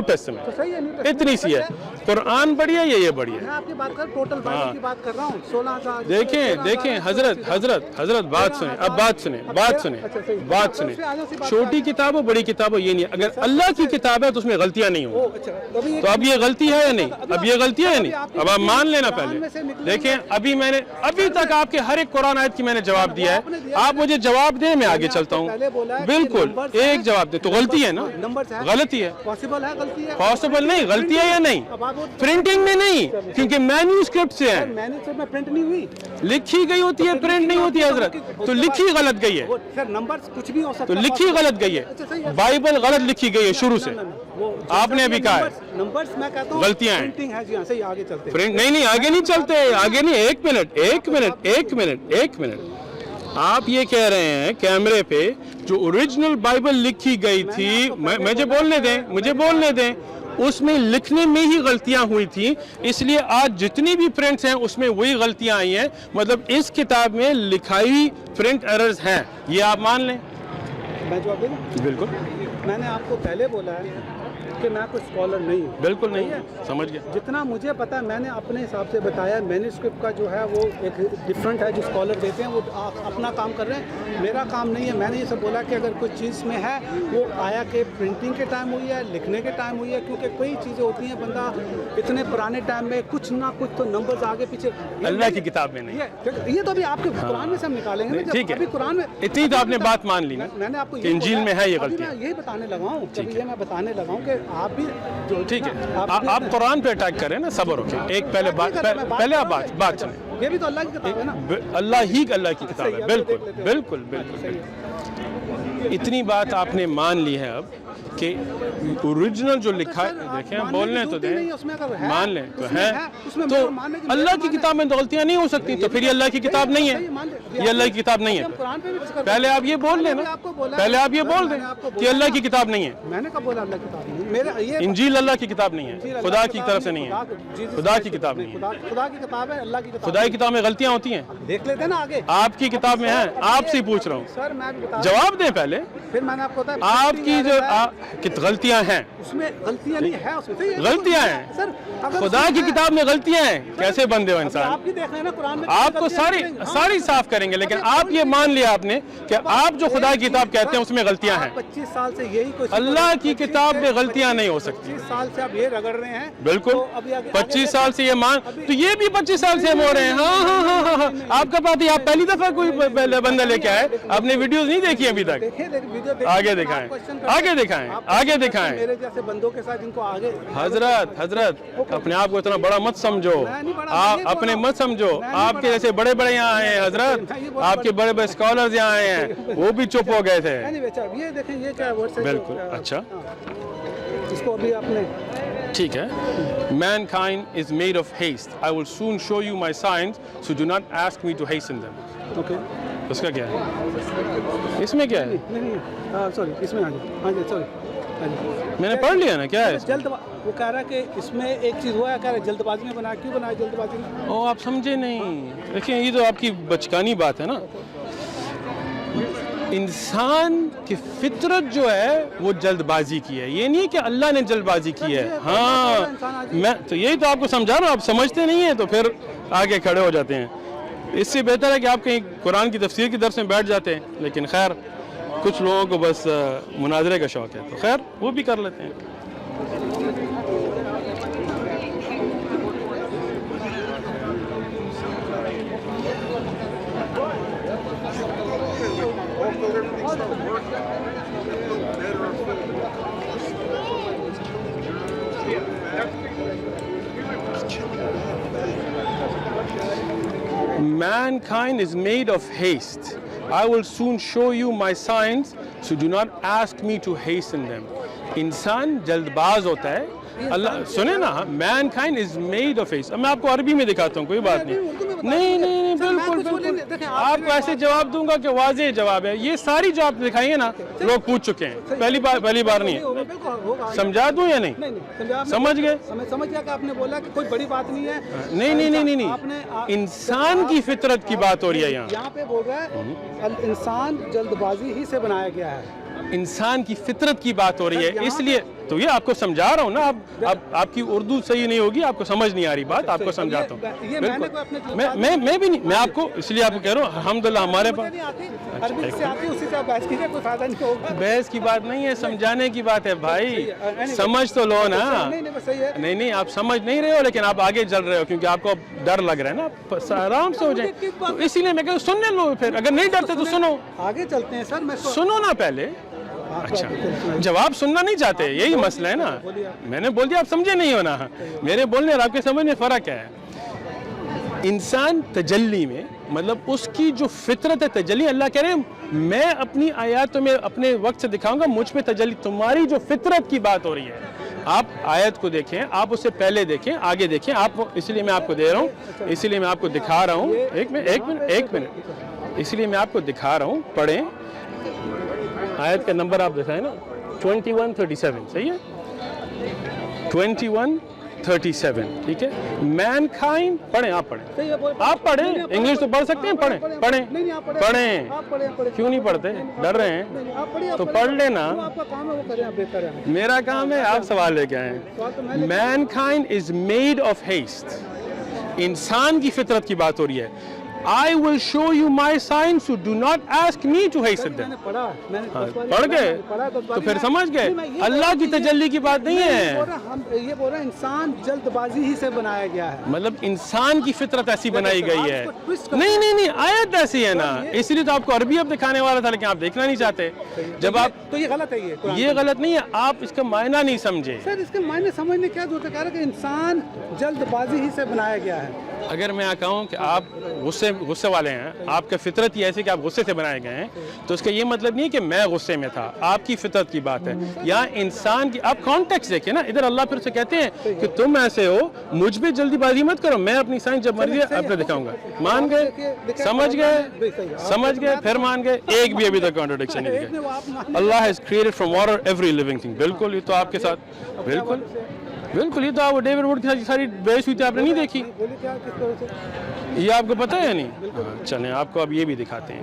ٹیسٹمنٹ, اتنی سی ہے. قرآن بڑی ہے یا یہ بڑی ہے؟ میں آپ کی بات کر, ٹوٹل بائبل کی بات کر رہا ہوں. 16,000 دیکھیں حضرت بات سنیں. چھوٹی کتاب ہو بڑی کتاب ہو یہ نہیں, اگر اللہ کی کتاب ہے تو اس میں غلطیاں نہیں ہوں. تو اب یہ غلطی ہے یا نہیں؟ اب یہ غلطی ہے یا نہیں؟ اب آپ مان لینا پہلے. دیکھیں ابھی تک آپ کے ہر ایک قرآن آیت کی میں نے جواب دیا ہے, آپ مجھے جواب دیں, میں آگے چلتا ہوں. بالکل ایک جواب دیں, تو غلطی ہے نا, غلطی ہے. پاسبل نہیں, غلطی ہے یا نہیں؟ پرنٹنگ میں نہیں, کیونکہ مینیوسکرپٹ سے ہے, پرنٹ نہیں ہوئی, لکھی گئی ہوتی ہے, پرنٹ نہیں ہوتی ہے حضرت. تو لکھی غلط گئی ہے, سر نمبرز کچھ بھی ہو سکتا تو لکھی غلط گئی ہے. بائبل غلط لکھی گئی ہے شروع سے, آپ نے ابھی کہا ہے نمبرز, میں کہتا ہوں غلطیاں ہیں. پرنٹنگ ہے, جی ہاں صحیح, آگے چلتے ہیں. نہیں آگے نہیں چلتے, آگے نہیں. ایک منٹ. آپ یہ کہہ رہے ہیں کیمرے پہ جو اوریجنل بائبل لکھی گئی تھی, مجھے بولنے دیں, اس میں لکھنے میں ہی غلطیاں ہوئی تھیں, اس لیے آج جتنی بھی پرنٹس ہیں اس میں وہی غلطیاں آئی ہیں. مطلب اس کتاب میں لکھائی پرنٹ ایررز ہیں, یہ آپ مان لیں. میں جواب دے دوں؟ بالکل. میں نے آپ کو پہلے بولا ہے کہ میں کوئی اسکالر نہیں ہوں. بالکل نہیں ہے, سمجھ گیا. جتنا مجھے پتا ہے میں نے اپنے حساب سے بتایا. مینوسکرپٹ کا جو ہے وہ ایک ڈفرینٹ ہے, جو اسکالر دیتے ہیں وہ اپنا کام کر رہے ہیں, میرا کام نہیں ہے. میں نے یہ سب بولا کہ اگر کوئی چیز میں ہے وہ آیا کہ پرنٹنگ کے ٹائم ہوئی ہے, لکھنے کے ٹائم ہوئی ہے, کیونکہ کئی چیزیں ہوتی ہیں بندہ اتنے پرانے ٹائم میں کچھ نہ کچھ تو نمبرز آگے پیچھے. اللہ کی کتاب میں نہیں, یہ تو ابھی آپ کے قرآن میں سے ہم نکالیں گے. ٹھیک ہے, ابھی قرآن میں اتنی تو آپ نے بات مان لی نا, میں نے آپ کو انجیل میں ہے یہ غلطی. میں یہی بتانے لگا ہوں, میں بتانے لگا ہوں کہ آپ بھی ٹھیک ہے, آپ قرآن پہ اٹیک کریں نا, صبر رکھیں. ایک پہلے آپ بات سنیں. یہ بھی تو اللہ کی کتاب ہے نا, اللہ کی کتاب ہے. بالکل. اتنی بات آپ نے مان لی ہے اب کہ اوریجنل جو لکھا ہے, دیکھیں بولنے تو دیں, مان لیں تو ہے, تو اللہ کی کتاب میں تو غلطیاں نہیں ہو سکتی, تو پھر یہ اللہ کی کتاب نہیں ہے, یہ اللہ کی کتاب نہیں ہے. پہلے آپ یہ بول دیں نا, پہلے آپ یہ بول دیں کہ اللہ کی کتاب نہیں ہے. میں نے کب بولا اللہ کی کتاب نہیں ہے؟ انجیل اللہ کی کتاب نہیں ہے, خدا کی طرف سے نہیں ہے, خدا کی کتاب نہیں ہے. خدا کی کتاب ہے, اللہ کی کتاب. خدا کی کتاب میں غلطیاں ہوتی ہیں, دیکھ لیتے نا آگے. آپ کی کتاب میں ہے, آپ سے پوچھ رہا ہوں, سر میں جواب دیں پہلے. پھر میں نے آپ کو بتایا, آپ کی جو غلطیاں ہیں, اس میں غلطیاں نہیں ہے, اس میں غلطیاں ہیں سر. خدا کی کتاب میں غلطیاں ہیں, کیسے بندے ہو انسان. آپ بھی دیکھ رہے ہیں نا قرآن میں آپ کو ساری صاف کریں گے, لیکن آپ یہ مان لیا آپ نے کہ آپ جو خدا کی کتاب کہتے ہیں اس میں غلطیاں ہیں. 25 سال سے یہی کوشش, اللہ کی کتاب میں غلطیاں نہیں ہو سکتی. 25 سال سے آپ یہ رگڑ رہے ہیں. بالکل 25 سال سے یہ مان, تو یہ بھی 25 سال سے ہم ہو رہے ہیں. ہاں آپ کا بات ہے, آپ پہلی دفعہ کوئی بندہ لے کے آئے, آپ نے ویڈیوز نہیں دیکھی ابھی تک. آگے دکھائیں, آگے دکھائیں. میرے جیسے بندوں کے ساتھ جن کو آگے. حضرت اپنے آپ کو اتنا بڑا مت سمجھو, آپ اپنے مت سمجھو. آپ کے جیسے بڑے بڑے یہاں آئے ہیں حضرت, آپ کے بڑے بڑے اسکالرز یہاں آئے ہیں, وہ بھی چپ ہو گئے تھے. یہ دیکھیں یہ کیا ورڈ ہے. بالکل اچھا, اس کو ابھی آپ نے ٹھیک ہے. Mankind is made of haste. I will soon show you my signs, so do not ask me to hasten them. Okay, اس کا کیا ہے, اس میں کیا ہے, نہیں سوری, اس میں ہاں جی سوری, میں نے پڑھ لیا نا, کیا ہے جلد. وہ کہہ رہا ہے کہ اس میں ایک چیز ہوا ہے, کہہ رہا ہے جلد بازی میں بنا, کیوں بنا جلد بازی میں. او آپ سمجھے نہیں. دیکھیں یہ تو آپ کی بچکانی بات ہے نا. انسان کی فطرت جو ہے وہ جلد بازی کی ہے, یہ نہیں کہ اللہ نے جلد بازی کی ہے. ہاں میں تو یہی تو آپ کو سمجھا رہا ہوں, آپ سمجھتے نہیں ہیں تو پھر آگے کھڑے ہو جاتے ہیں. اس سے بہتر ہے کہ آپ کہیں قرآن کی تفسیر کی درس میں بیٹھ جاتے ہیں. لیکن خیر کچھ لوگوں کو بس مناظرے کا شوق ہے, تو خیر وہ بھی کر لیتے ہیں. Mankind is made of haste. I will soon show you my signs, so do not ask me to hasten them. انسان جلد باز ہوتا ہے. اللہ سنیں نا, mankind is made of haste. اب میں آپ کو عربی میں دکھاتا ہوں, کوئی بات نہیں. نہیں بالکل آپ کو ایسے جواب دوں گا کہ واضح جواب ہے. یہ ساری جو آپ دکھائیں گے نا لوگ پوچھ چکے ہیں, پہلی بار نہیں ہے. سمجھا دوں یا نہیں, سمجھ گئے. سمجھ گیا کہ آپ نے بولا کہ کوئی بڑی بات نہیں ہے. نہیں, انسان کی فطرت کی بات ہو رہی ہے. یہاں پہ بول رہا ہے انسان جلد بازی ہی سے بنایا گیا ہے. انسان کی فطرت کی بات ہو رہی ہے, اس لیے تو یہ آپ کو سمجھا رہا ہوں نا. آپ کی اردو صحیح نہیں ہوگی, آپ کو سمجھ نہیں آ رہی بات, آپ کو سمجھاتا ہوں. میں بھی نہیں, میں آپ کو اس لیے آپ کو کہہ رہا ہوں الحمدللہ ہمارے پاس بحث کی بات نہیں ہے, سمجھانے کی بات ہے بھائی. سمجھ تو لو نا. نہیں آپ سمجھ نہیں رہے ہو, لیکن آپ آگے چل رہے ہو کیونکہ آپ کو ڈر لگ رہا ہے نا. آرام سے ہو جائے, تو اسی لیے میں کہوں سننے لو. پھر اگر نہیں ڈرتے تو سنو, آگے چلتے ہیں سر. میں سنو نا پہلے. اچھا جواب سننا نہیں چاہتے, یہی مسئلہ ہے نا. میں نے بول دیا, آپ سمجھے نہیں ہو نا. میرے بولنے اور آپ کے سمجھ میں فرق ہے. انسان تجلی میں مطلب اس کی جو فطرت ہے تجلی, اللہ کہہ رہے ہیں میں اپنی آیاتوں میں اپنے وقت سے دکھاؤں گا مجھ پہ تجلی. تمہاری جو فطرت کی بات ہو رہی ہے, آپ آیت کو دیکھیں, آپ اس سے پہلے دیکھیں, آگے دیکھیں. آپ اس لیے میں آپ کو دے رہا ہوں, اسی لیے میں آپ کو دکھا رہا ہوں. ایک منٹ اس لیے میں آپ کو دکھا رہا ہوں. پڑھیں آیت کا نمبر آپ دکھائیں نا, 2137. صحیح ہے, 2137. ٹھیک ہے. مینکائنڈ پڑھیں, آپ پڑھیں, انگلش تو پڑھ سکتے ہیں. پڑھیں. کیوں نہیں پڑھتے, ڈر رہے ہیں؟ تو پڑھ لینا. میرا کام ہے, آپ سوال لے کے آئیں. Mankind is made of heist. انسان کی فطرت کی بات ہو رہی ہے. I will show you my signs, so do not ask me to hasten them. پڑھ گئے تو پھر سمجھ گئے. اللہ کی تجلی کی بات نہیں ہے. یہ بول رہا ہے انسان جلد بازی ہی سے بنایا گیا ہے. مطلب انسان کی فطرت ایسی بنائی گئی ہے. نہیں آیت ایسی ہے نا, اس لیے تو آپ کو عربی اب دکھانے والا تھا, لیکن آپ دیکھنا نہیں چاہتے. جب آپ تو یہ غلط ہے. یہ غلط نہیں ہے, آپ اس کا معنی نہیں سمجھے. سر اس کے معنی سمجھنے کیا ضرورت ہے. کہہ رہا کہ انسان جلد بازی ہی سے بنایا گیا ہے. اگر میں کہوں کہ آپ غصے والے ہیں, آپ کا فطرت ہی ایسے کہ آپ غصے سے بنائے گئے ہیں, تو اس کا یہ مطلب نہیں کہ میں غصے میں تھا. آپ کی فطرت کی بات ہے. یا انسان کی آپ کانٹیکسٹ دیکھیں نا. ادھر اللہ پھر سے کہتے ہیں کہ تم ایسے ہو, مجھ پہ جلدی بازی مت کرو, میں اپنی سائنس جب مرضی ہے اپنے دکھاؤں گا. مان گئے, سمجھ گئے, پھر مان گئے. ایک بھی ابھی تک کانٹرڈکشن نہیں ہے. Allah has created from water every living thing. بالکل, یہ تو آپ کے ساتھ بالکل یہ تو آپ ڈیوڈ ووڈ کی ساری بحث ہوئی تھی, آپ نے نہیں دیکھی. یہ آپ کو پتہ ہے یا نہیں؟ چلیں آپ کو اب یہ بھی دکھاتے ہیں.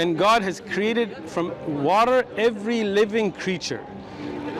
And God has created from water every living creature.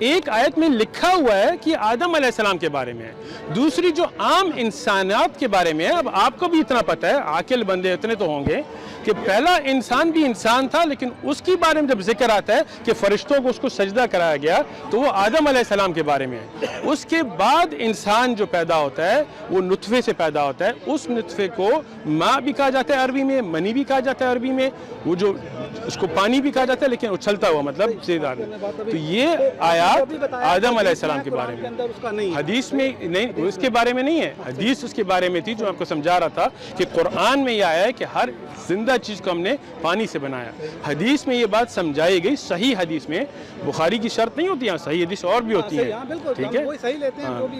ایک آیت میں لکھا ہوا ہے کہ آدم علیہ السلام کے بارے میں ہے, دوسری جو عام انسانات کے بارے میں ہے. اب آپ کو بھی اتنا پتہ ہے, عاقل بندے اتنے تو ہوں گے کہ پہلا انسان بھی انسان تھا, لیکن اس کے بارے میں جب ذکر آتا ہے کہ فرشتوں کو اس کو سجدہ کرایا گیا تو وہ آدم علیہ السلام کے بارے میں ہے. اس کے بعد انسان جو پیدا ہوتا ہے وہ نطفے سے پیدا ہوتا ہے. اس نطفے کو ماں بھی کہا جاتا ہے عربی میں, منی بھی کہا جاتا ہے عربی میں, وہ جو اس کو پانی بھی کہا جاتا ہے لیکن اچھلتا ہوا مطلب سیدھا. تو یہ آیات آدم علیہ السلام کے بارے میں, حدیث میں نہیں, اس کے بارے میں نہیں ہے. حدیث اس کے بارے میں تھی جو آپ کو سمجھا رہا تھا کہ قرآن میں یہ آیا ہے کہ ہر زندہ چیز کو ہم نے پانی سے بنایا. حدیث میں یہ بات سمجھائی گئی, صحیح حدیث میں. بخاری کی شرط نہیں ہوتی, صحیح حدیث اور بھی ہوتی ہے, ٹھیک ہے,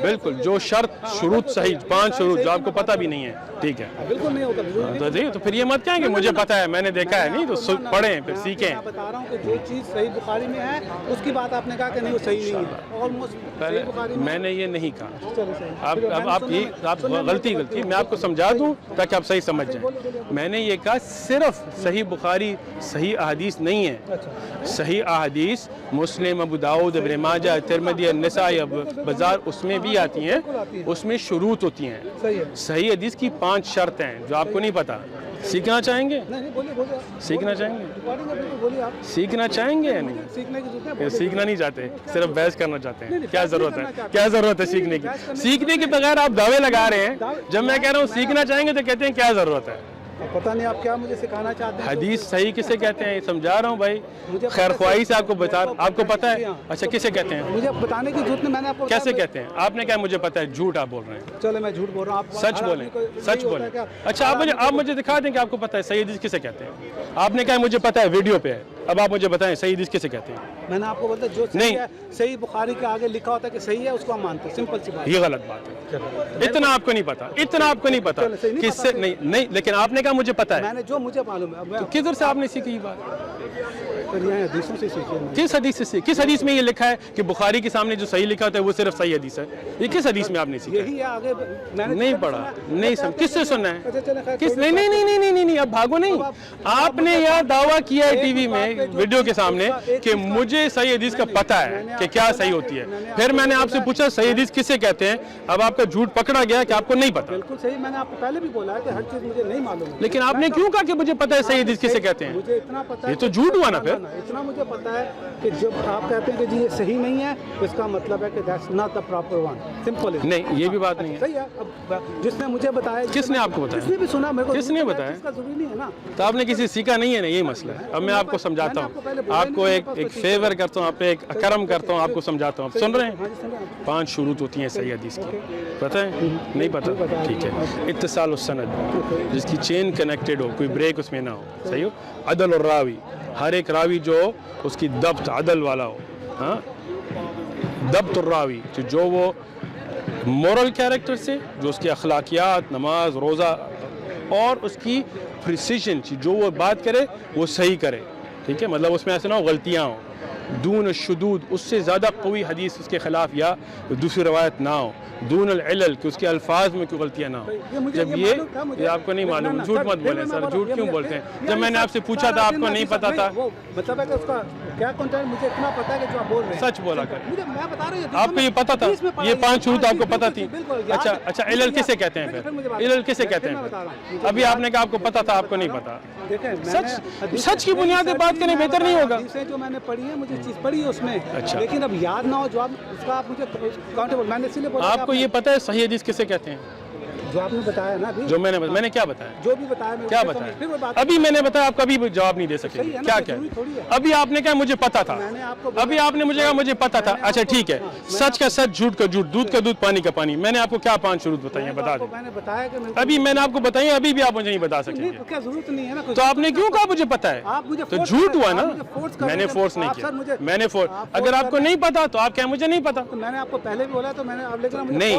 بالکل جو شرط شروط صحیح 5 شروط جو آپ کو پتہ بھی نہیں ہے, ٹھیک ہے, بالکل نہیں ہوتا. تو پھر یہ مت کہیں کہ مجھے پتہ ہے, میں نے دیکھا ہے, نہیں تو پڑھیں پھر سیکھیں. میں بتا رہا ہوں کہ جو چیز صحیح بخاری میں ہے اس کی بات آپ نے کہا کہ نہیں وہ صحیح نہیں ہے. آلموسٹ میں نے یہ نہیں کہا, آپ غلطی میں آپ کو سمجھا دوں تاکہ آپ صحیح سمجھ جائیں. میں نے یہ کہا صرف صحیح بخاری صحیح احادیث نہیں ہے. صحیح احادیث مسلم, ابو داؤد, ابن ماجہ, ترمذی, النسائی, بازار, اس میں بھی آتی ہیں, اس میں شروط ہوتی ہیں. صحیح حدیث کی 5 شرطیں ہیں جو آپ کو نہیں پتا. سیکھنا چاہیں گے, سیکھنا چاہیں گے, سیکھنا چاہیں گے یا نہیں؟ سیکھنا نہیں چاہتے, صرف بحث کرنا چاہتے ہیں. کیا ضرورت ہے, کیا ضرورت ہے سیکھنے کی؟ سیکھنے کے بغیر آپ دعوے لگا رہے ہیں. جب میں کہہ رہا ہوں سیکھنا چاہیں گے تو کہتے ہیں کیا ضرورت ہے. پتہ نہیں آپ کیا مجھے سکھانا چاہتے ہیں. حدیث صحیح کسے کہتے ہیں سمجھا رہا ہوں بھائی, خیر خواہی سے آپ کو بتا, آپ کو پتہ ہے. اچھا کسے کہتے ہیں؟ مجھے بتانے کی ضرورت نہیں, میں نے آپ کو کیسے کہتے ہیں؟ آپ نے کہا مجھے پتہ ہے, جھوٹ آپ بول رہے ہیں. چلے میں جھوٹ بول رہا ہوں, آپ سچ بولیں, سچ بولیں. اچھا آپ مجھے دکھا دیں کہ آپ کو پتہ ہے صحیح حدیث کسے کہتے ہیں. آپ نے کہا مجھے پتہ ہے, ویڈیو پہ ہے, اب آپ مجھے بتائیں صحیح حدیث کسے کہتے ہیں. میں نے آپ کو بولتا جو صحیح ہے, صحیح بخاری کے آگے لکھا ہوتا ہے کہ صحیح ہے, اس کو ہم مانتے ہیں, سمپل سی بات. یہ غلط بات ہے, اتنا آپ کو نہیں پتا, اتنا آپ کو نہیں پتا کس سے نہیں, لیکن آپ نے کہا مجھے پتا ہے. میں نے جو مجھے معلوم ہے. تو کدھر سے آپ نے سیکھی یہ بات؟ حدیثوں سے سیکھی. کس حدیث سے؟ کس حدیث میں یہ لکھا ہے کہ بخاری کے سامنے جو صحیح لکھا ہوتا ہے وہ صرف صحیح حدیث ہے؟ یہ کس حدیث میں آپ نے سیکھا؟ یہی ہے, آگے نہیں پڑھا, نہیں سمجھ. کس سے سننا ہے؟ کس؟ نہیں, اب بھاگو نہیں. آپ نے یہ دعویٰ کیا ہے ٹی وی میں ویڈیو کے سامنے کہ مجھے صحیح حدیث کا پتہ ہے کہ کیا صحیح ہوتی ہے. پھر میں نے آپ سے پوچھا صحیح حدیث کسے کہتے ہیں, اب آپ کا جھوٹ پکڑا گیا کہ آپ کو نہیں پتا. بالکل صحیح, میں نے آپ کو پہلے بھی بولا ہے کہ ہر چیز مجھے نہیں معلوم ہے. لیکن آپ نے کیوں کہا کہ مجھے پتہ ہے صحیح حدیث کسے کہتے ہیں؟ مجھے اتنا پتہ ہے, یہ تو جھوٹ ہوا نا. پھر اتنا مجھے پتہ ہے کہ جب آپ کہتے ہیں کہ جی یہ صحیح نہیں ہے, اس کا مطلب ہے کہ that's not the proper one. Simple ہے. نہیں, یہ بھی بات نہیں ہے. صحیح ہے. اب جس نے مجھے بتایا, کس نے آپ کو بتایا؟ کس نے بھی سنا میرے کو, کس نے بتایا؟ اس کا ضروری نہیں ہے نا. تو آپ نے کسی سیکھا نہیں ہے نا, یہی مسئلہ ہے. اب میں آپ کو سمجھاتا ہوں, آپ کو ایک فیور کرتا ہوں, آپ پہ ایک کرم کرتا ہوں, آپ کو سمجھاتا ہوں. آپ سن رہے ہیں 5 شروط ہوتی ہیں صحیح حدیث کی, پتہ ہے؟ نہیں پتہ, ٹھیک ہے. اتصال السند, جس کی چین کنیکٹڈ ہو, کوئی بریک اس میں نہ ہو, صحیح ہو. عدل الراوی, ہر ایک راوی جو اس کی ضبط عدل والا ہو. ہاں, ضبط الراوی جو وہ مورل کیریکٹر سے, جو اس کی اخلاقیات, نماز, روزہ, اور اس کی پریسیشن, جو وہ بات کرے وہ صحیح کرے, ٹھیک ہے, مطلب اس میں ایسے نہ ہو غلطیاں ہوں. دون الشدود, اس سے زیادہ قوی حدیث اس کے خلاف یا دوسری روایت نہ ہو. دون العلل, کہ اس کے الفاظ میں کوئی غلطیاں نہ ہو. جب یہ آپ کو نہیں معلوم, جھوٹ مت بولیں سر, جھوٹ کیوں بولتے ہیں؟ جب میں نے آپ سے پوچھا تھا آپ کو نہیں پتا تھا. مطلب ہے کہ اس کا کیا کنٹینٹ, مجھے اتنا پتا ہے کہ جو آپ بول رہے ہیں سچ بولا کر. میں بتا رہا ہوں آپ کو یہ پتا تھا, یہ 5 شروط آپ کو پتا تھی. اچھا علل کسے کہتے ہیں پھر؟ علل کسے کہتے ہیں؟ ابھی آپ نے کہا آپ کو پتا تھا, آپ کو نہیں پتا. سچ کی بنیاد پہ بات کریں بہتر نہیں ہوگا. جو میں نے پڑھی ہے, مجھے چیز پڑھی ہے اس میں, لیکن اب یاد نہ ہو جو اس کا آپ مجھے کاؤنٹیبل. میں نے اسی لیے بولا آپ کو یہ پتا ہے صحیح حدیث کسے کہتے ہیں؟ جو آپ نے بتایا نا ابھی, جو میں نے کیا بتایا, جو بھی بتایا, کیا بتایا ابھی میں نے بتایا, آپ کبھی جواب نہیں دے سکیں گے. کیا کیا ابھی آپ نے کہا مجھے پتا تھا, ابھی آپ نے مجھے کہا مجھے پتا تھا. اچھا ٹھیک ہے, سچ کا سچ, جھوٹ کا جھوٹ, دودھ کا دودھ, پانی کا پانی. میں نے آپ کو کیا 5 شروط بتائی ہیں, بتا دیں. میں نے بتایا کہ ابھی میں نے آپ کو بتائی ہیں, ابھی بھی آپ مجھے نہیں بتا سکیں گے. کیا ضرورت نہیں ہے نا. تو آپ نے کیوں کہا مجھے پتا ہے؟ تو جھوٹ ہوا نا. میں نے فورس نہیں کیا, میں نے اگر آپ کو نہیں پتا تو آپ کہیں مجھے نہیں پتا. میں نے آپ کو پہلے بھی بولا, تو میں نے نہیں,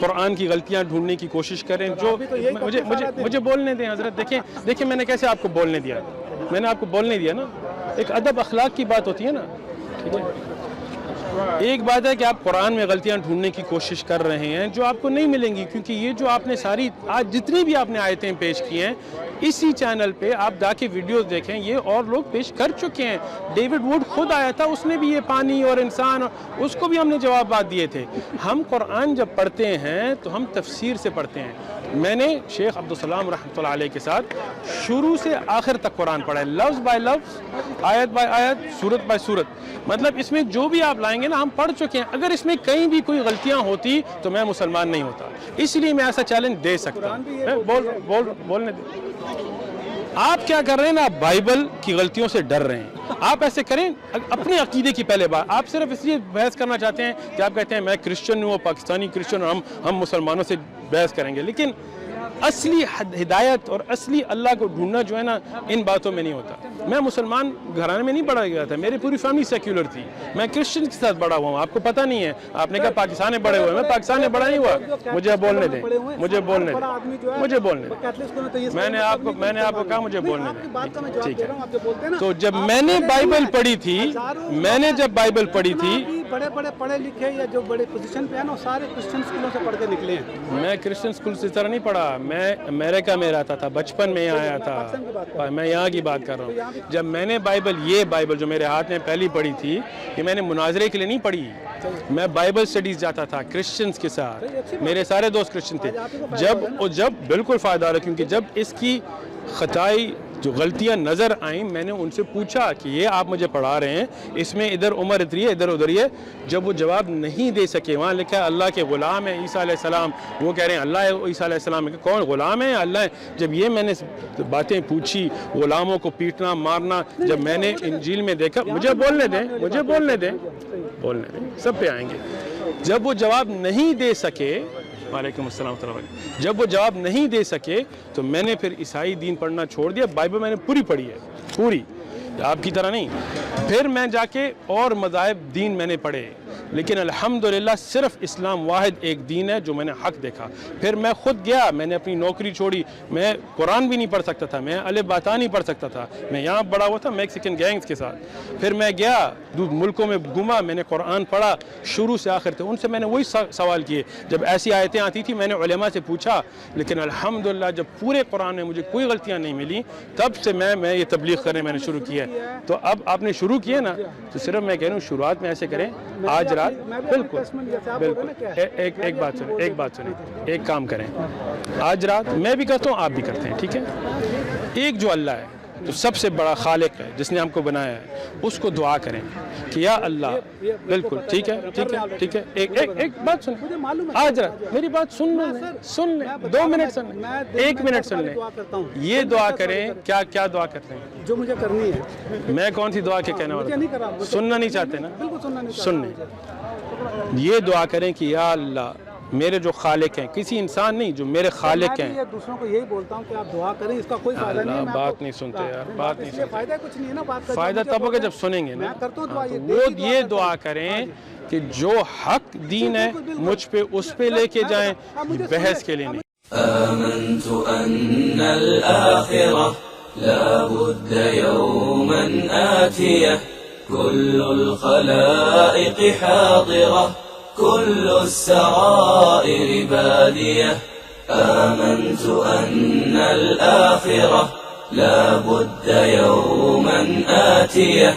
قرآن کی غلطیاں ڈھونڈنے کی کوشش کریں. جو مجھے بولنے دیں حضرت. دیکھیں میں نے کیسے آپ کو بولنے دیا. میں نے آپ کو بولنے دیا نا. ایک ادب اخلاق کی بات ہوتی ہے نا. ٹھیک ہے, ایک بات ہے کہ آپ قرآن میں غلطیاں ڈھونڈنے کی کوشش کر رہے ہیں جو آپ کو نہیں ملیں گی, کیونکہ یہ جو آپ نے ساری آج جتنی بھی آپ نے آیتیں پیش کی ہیں اسی چینل پہ آپ جا کے ویڈیوز دیکھیں, یہ اور لوگ پیش کر چکے ہیں. ڈیوڈ ووڈ خود آیا تھا, اس نے بھی یہ پانی اور انسان, اس کو بھی ہم نے جوابات دیے تھے. ہم قرآن جب پڑھتے ہیں تو ہم تفسیر سے پڑھتے ہیں. میں نے شیخ عبدالسلام رحمۃ اللہ علیہ کے ساتھ شروع سے آخر تک قرآن پڑھا ہے, لفظ بائی لفظ, آیت بائی آیت, سورت بائی سورت. مطلب اس میں جو بھی آپ لائیں گے نا ہم پڑھ چکے ہیں. اگر اس میں کہیں بھی کوئی غلطیاں ہوتی تو میں مسلمان نہیں ہوتا, اس لیے میں ایسا چیلنج دے سکتا ہوں. بولنے دیں. آپ کیا کر رہے ہیں نا, آپ بائبل کی غلطیوں سے ڈر رہے ہیں. آپ ایسے کریں اپنے عقیدے کی پہلے بات. آپ صرف اس لیے بحث کرنا چاہتے ہیں کہ آپ کہتے ہیں میں کرسچن ہوں, پاکستانی کرسچن, اور ہم مسلمانوں سے بحث کریں گے. لیکن اصلی ہدایت اور اصلی اللہ کو ڈھونڈنا جو ہے نا ان باتوں میں نہیں ہوتا. میں مسلمان گھرانے میں نہیں بڑا گیا تھا, میری پوری فیملی سیکولر تھی. میں کرسچن کے ساتھ بڑا ہوا ہوں, آپ کو پتہ نہیں ہے. آپ نے کہا پاکستان میں بڑے ہوئے, میں پاکستان میں بڑا نہیں ہوا. مجھے بولنے دیں, مجھے بولنے دیں, مجھے بولنے دیں. میں نے آپ کو کہا مجھے بولنے دیں. ٹھیک ہے. تو جب میں نے بائبل پڑھی تھی, جب بائبل پڑھی تھی, بڑے بڑے پڑھے لکھے یا جو بڑے پوزیشن پہ ہیں نا سارے کرسچن اسکولوں سے پڑھ کے نکلے ہیں. میں کرسچن اسکول سے اس طرح نہیں پڑھا. میں امریکہ میں رہتا تھا, بچپن میں آیا تھا. میں یہاں کی بات کر رہا ہوں. جب میں نے یہ بائبل جو میرے ہاتھ میں پہلی پڑھی تھی, کہ میں نے مناظرے کے لیے نہیں پڑھی. میں بائبل سٹڈیز جاتا تھا کرسچنز کے ساتھ, میرے سارے دوست کرسچن تھے. جب بالکل فائدہ رہا, کیونکہ جب اس کی خطائی جو غلطیاں نظر آئیں میں نے ان سے پوچھا کہ یہ آپ مجھے پڑھا رہے ہیں, اس میں ادھر عمر اتری ہے, ادھر ادھر ہے. جب وہ جواب نہیں دے سکے, وہاں لکھا ہے اللہ کے غلام ہیں عیسیٰ علیہ السلام, وہ کہہ رہے ہیں اللہ ہے عیسیٰ علیہ السلام, کون غلام ہے اللہ ہے. جب یہ میں نے باتیں پوچھی, غلاموں کو پیٹنا مارنا, جب میں نے انجیل میں دیکھا, مجھے بولنے دیں, سب پہ آئیں گے. جب وہ جواب نہیں دے سکے, وعلیکم السلام ورحمۃ اللہ, جب وہ جواب نہیں دے سکے تو میں نے پھر عیسائی دین پڑھنا چھوڑ دیا. بائبل میں نے پوری پڑھی ہے, پوری, آپ کی طرح نہیں. پھر میں جا کے اور مذاہب دین میں نے پڑھے, لیکن الحمدللہ صرف اسلام واحد ایک دین ہے جو میں نے حق دیکھا. پھر میں خود گیا, میں نے اپنی نوکری چھوڑی. میں قرآن بھی نہیں پڑھ سکتا تھا, میں الف باتا نہیں پڑھ سکتا تھا. میں یہاں بڑا ہوا تھا میکسیکن گینگز کے ساتھ. پھر میں گیا ملکوں میں گھوما, میں نے قرآن پڑھا شروع سے آخر تک. ان سے میں نے وہی سوال کیے. جب ایسی آیتیں آتی تھی میں نے علماء سے پوچھا, لیکن الحمدللہ جب پورے قرآن میں مجھے کوئی غلطیاں نہیں ملی, تب سے میں یہ تبلیغ کرنے میں نے شروع کیا. تو اب آپ نے شروع کیے نا, تو صرف میں کہہ رہا ہوں شروعات میں ایسے کریں. آج رات بالکل ایک بات سنیں, ایک کام کریں. آج رات میں بھی کرتا ہوں, آپ بھی کرتے ہیں, ٹھیک ہے. ایک جو اللہ ہے, جو سب سے بڑا خالق ہے, جس نے ہم کو بنایا ہے, اس کو دعا کریں کہ یا اللہ, بالکل ٹھیک ہے. ایک بات سنیں, آج رات میری بات سن لیں, 2 منٹ سن لیں, 1 منٹ سن لیں. یہ دعا کریں. کیا دعا کرتے ہیں جو مجھے کرنی ہے. میں کون سی دعا کے کہنے والا, سننا نہیں چاہتے نا, سن لیں. یہ دعا کریں کہ یا اللہ میرے جو خالق ہیں, کسی انسان نہیں, جو میرے خالق ہیں. دوسروں کو یہی بولتا ہوں کہ آپ دعا کریں, اس کا کوئی فائدہ نہیں ہے. بات نہیں سنتے یار, بات نہیں سنتے. فائدہ کچھ نہیں ہے نا بات کا. فائدہ تب ہوگا جب سنیں گے نا. وہ یہ دعا کریں کہ جو حق دین ہے مجھ پہ اس پہ لے کے جائیں, بحث کے لیے نہیں. آمنت أن الآخرة لا بد يوما آتية كل الخلائق حاضرة كل السرائر بادية. آمنت أن الآخرة لا بد يوما آتية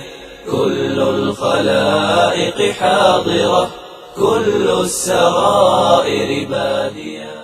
كل الخلائق حاضرة كل السرائر بادية.